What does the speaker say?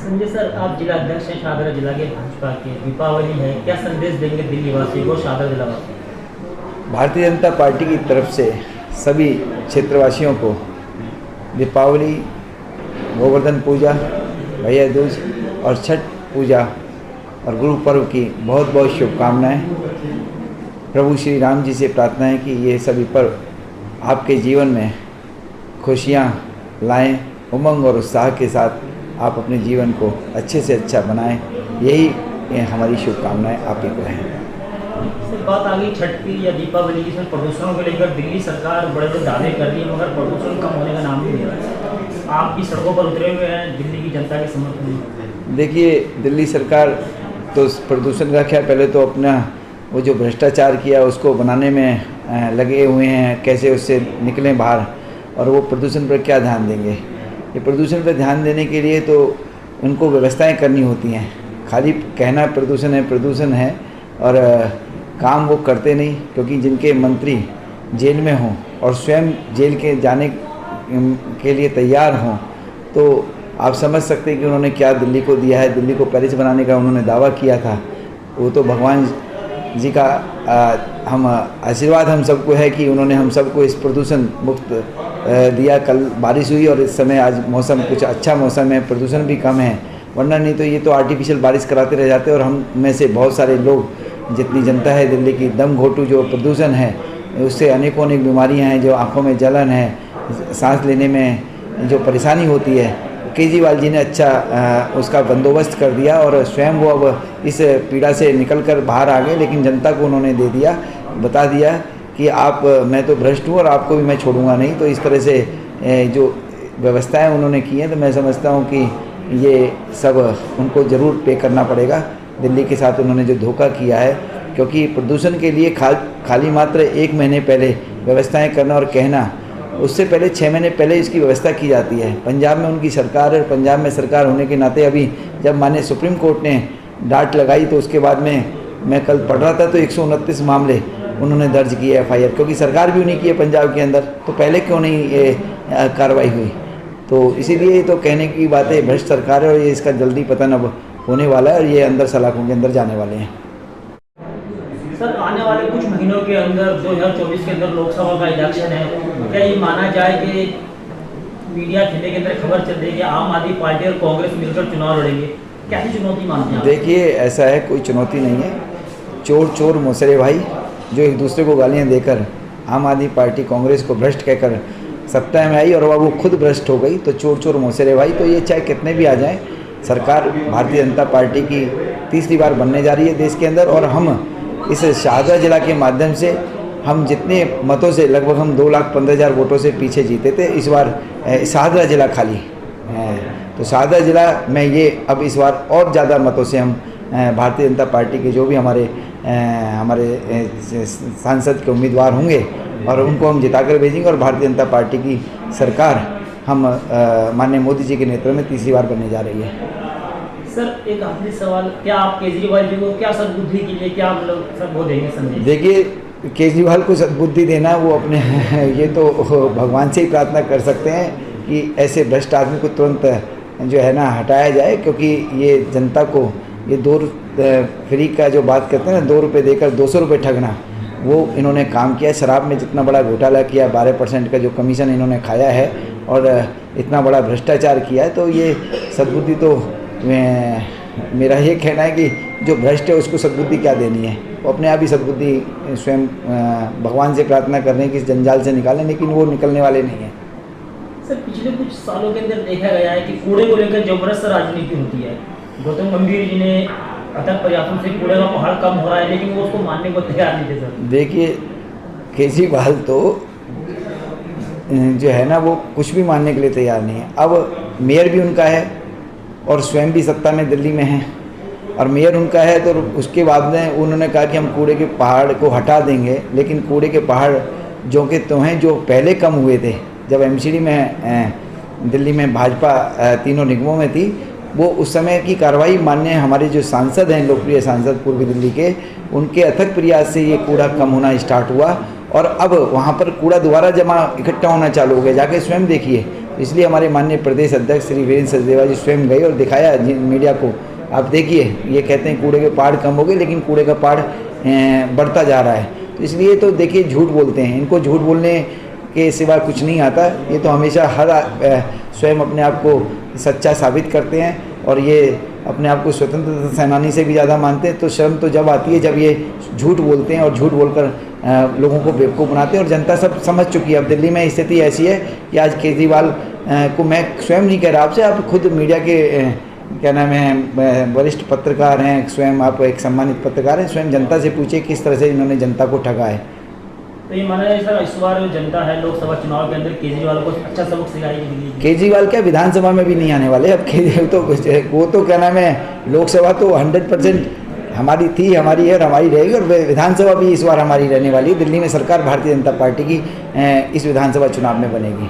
Sanjay sir, आप जिला अध्यक्ष हैं शाहदरा जिला के भाजपा के। दीपावली है, क्या संदेश देंगे दिल्ली वासियों को, शाहदरा जिला वासियों? भारतीय जनता पार्टी की तरफ से सभी क्षेत्रवासियों को दीपावली, गोवर्धन पूजा, भैया दूज और छठ पूजा और गुरु पर्व की बहुत बहुत शुभकामनाएं। प्रभु श्री राम जी से प्रार्थना है कि ये सभी पर्व आपके जीवन में खुशियाँ लाएं, उमंग और उत्साह के साथ आप अपने जीवन को अच्छे से अच्छा बनाएं। यही हमारी शुभकामनाएं आप ही को हैं। सर, बात आ गई छठ की या दीपावली की। सर, प्रदूषण को लेकर दिल्ली सरकार बड़े बड़े दावे कर रही है, मगर प्रदूषण कम होने का नाम नहीं ले रहा। आप भी सड़कों पर उतरे हुए हैं दिल्ली की जनता के समर्थन में। देखिए, दिल्ली सरकार तो प्रदूषण का क्या, पहले तो अपना वो जो भ्रष्टाचार किया उसको बनाने में लगे हुए हैं, कैसे उससे निकलें बाहर, और वो प्रदूषण पर क्या ध्यान देंगे। ये प्रदूषण पर ध्यान देने के लिए तो उनको व्यवस्थाएं करनी होती हैं। खाली कहना प्रदूषण है और काम वो करते नहीं, क्योंकि जिनके मंत्री जेल में हों और स्वयं जेल के जाने के लिए तैयार हों, तो आप समझ सकते हैं कि उन्होंने क्या दिल्ली को दिया है। दिल्ली को पेरिस बनाने का उन्होंने दावा किया था। वो तो भगवान जी का हम आशीर्वाद हम सबको है कि उन्होंने हम सबको इस प्रदूषण मुक्त दिया। कल बारिश हुई और इस समय आज मौसम कुछ अच्छा मौसम है, प्रदूषण भी कम है, वरना नहीं तो ये तो आर्टिफिशियल बारिश कराते रह जाते। और हम में से बहुत सारे लोग, जितनी जनता है दिल्ली की, दम घोटू जो प्रदूषण है उससे अनेकों अनेक बीमारियां हैं, जो आँखों में जलन है, सांस लेने में जो परेशानी होती है। केजरीवाल जी ने अच्छा उसका बंदोबस्त कर दिया और स्वयं वो अब इस पीड़ा से निकलकर बाहर आ गए। लेकिन जनता को उन्होंने बता दिया कि मैं तो भ्रष्ट हूँ और आपको भी मैं छोड़ूंगा नहीं। तो इस तरह से जो व्यवस्थाएं उन्होंने की हैं, तो मैं समझता हूँ कि ये सब उनको ज़रूर पे करना पड़ेगा। दिल्ली के साथ उन्होंने जो धोखा किया है, क्योंकि प्रदूषण के लिए खाली मात्र 1 महीने पहले व्यवस्थाएँ करना और कहना, उससे पहले 6 महीने पहले इसकी व्यवस्था की जाती है। पंजाब में उनकी सरकार है, पंजाब में सरकार होने के नाते अभी जब माननीय सुप्रीम कोर्ट ने डांट लगाई, तो उसके बाद में मैं कल पढ़ रहा था तो 129 मामले उन्होंने दर्ज किए FIR, क्योंकि सरकार भी उन्हीं की है पंजाब के अंदर। तो पहले क्यों नहीं ये कार्रवाई हुई? तो इसीलिए तो कहने की बात है, भ्रष्ट सरकार है और ये इसका जल्दी पतन अब होने वाला है और ये अंदर सलाखों के अंदर जाने वाले हैं। सर, आने वाले कुछ महीनों के अंदर 2024 के अंदर लोकसभा का इलेक्शन है। क्या ये माना जाए कि मीडिया खेले के अंदर खबर चल रही है कि आम आदमी पार्टी और कांग्रेस मिलकर चुनाव लड़ेंगे? कैसी चुनौती मानते हैं? देखिए, ऐसा है, कोई चुनौती नहीं है। चोर मौसरे भाई जो एक दूसरे को गालियां देकर आम आदमी पार्टी कांग्रेस को भ्रष्ट कहकर सत्ता में आई और वो खुद भ्रष्ट हो गई, तो चोर मौसरे भाई। तो ये चाहे कितने भी आ जाएं, सरकार भारतीय जनता पार्टी की तीसरी बार बनने जा रही है देश के अंदर। और हम इस शाहदरा जिला के माध्यम से हम जितने मतों से, लगभग हम 2,15,000 वोटों से पीछे जीते थे, इस बार शाहदरा जिला खाली तो शाहदरा जिला में ये अब इस बार और ज़्यादा मतों से हम भारतीय जनता पार्टी के जो भी हमारे सांसद के उम्मीदवार होंगे और उनको हम जिताकर भेजेंगे और भारतीय जनता पार्टी की सरकार हम माननीय मोदी जी के नेतृत्व में तीसरी बार बनने जा रही है। सर, एक आखिरी सवाल, क्या आप केजरीवाल जी को क्या सद्बुद्धि के लिए क्या सब वो देंगे संदेश? देखिए, केजरीवाल को सद्बुद्धि देना वो अपने ये तो भगवान से ही प्रार्थना कर सकते हैं कि ऐसे भ्रष्ट आदमी को तुरंत जो है ना हटाया जाए, क्योंकि ये जनता को ये 2 फ्री का जो बात करते हैं ना, 2 रुपये देकर 200 रुपये ठगना, वो इन्होंने काम किया। शराब में जितना बड़ा घोटाला किया, 12% का जो कमीशन इन्होंने खाया है और इतना बड़ा भ्रष्टाचार किया है, तो ये सद्बुद्धि तो मेरा ये कहना है कि जो भ्रष्ट है उसको सद्बुद्धि क्या देनी है, वो अपने आप ही सद्बुद्धि स्वयं भगवान से प्रार्थना कर रहे हैं कि इस जंजाल से निकालें, लेकिन वो निकलने वाले नहीं हैं। सर, पिछले कुछ सालों के अंदर देखा गया है कि कूड़े को लेकर जबरदस्त राजनीति होती है। गौतम गंभीर जी ने अथक प्रयासों से कूड़े का पहाड़ कम हो रहा है, लेकिन वो उसको मानने को तैयार नहीं थे। सर, देखिए, केजरीवाल तो जो है ना वो कुछ भी मानने के लिए तैयार नहीं है। अब मेयर भी उनका है और स्वयं भी सत्ता में दिल्ली में है, और मेयर उनका है, तो उसके बाद में उन्होंने कहा कि हम कूड़े के पहाड़ को हटा देंगे। लेकिन कूड़े के पहाड़ जो के तो हैं, जो पहले कम हुए थे जब MCD में दिल्ली में भाजपा तीनों निगमों में थी, वो उस समय की कार्रवाई माननीय हमारे जो सांसद हैं, लोकप्रिय सांसद पूर्वी दिल्ली के, उनके अथक प्रयास से ये कूड़ा कम होना स्टार्ट हुआ। और अब वहाँ पर कूड़ा दोबारा जमा इकट्ठा होना चालू हो गया। जाके स्वयं देखिए, इसलिए हमारे माननीय प्रदेश अध्यक्ष श्री वीरेंद्र सचदेवा जी स्वयं गए और दिखाया मीडिया को। आप देखिए, ये कहते हैं कूड़े के पहाड़ कम हो गए, लेकिन कूड़े का पहाड़ बढ़ता जा रहा है। तो इसलिए तो देखिए झूठ बोलते हैं, इनको झूठ बोलने के सिवा कुछ नहीं आता। ये तो हमेशा स्वयं अपने आप को सच्चा साबित करते हैं और ये अपने आप को स्वतंत्रता सेनानी से भी ज़्यादा मानते हैं। तो शर्म तो जब आती है जब ये झूठ बोलते हैं और झूठ बोलकर लोगों को बेवकूफ़ बनाते हैं। और जनता सब समझ चुकी है। अब दिल्ली में स्थिति ऐसी है कि आज केजरीवाल को मैं स्वयं नहीं कह रहा आपसे, आप खुद मीडिया के क्या नाम है वरिष्ठ पत्रकार हैं, स्वयं आप एक सम्मानित पत्रकार हैं, स्वयं जनता से पूछिए किस तरह से इन्होंने जनता को ठगा है। तो ये माना जाए सर, इस बार जो जनता है लोकसभा चुनाव के अंदर केजरीवाल को अच्छा सबक सिखाएगी। केजरीवाल क्या विधानसभा में भी नहीं आने वाले अब। तो वो तो क्या नाम है, लोकसभा तो 100% हमारी थी, हमारी है और हमारी रहेगी, और विधानसभा भी इस बार हमारी रहने वाली है। दिल्ली में सरकार भारतीय जनता पार्टी की इस विधानसभा चुनाव में बनेगी।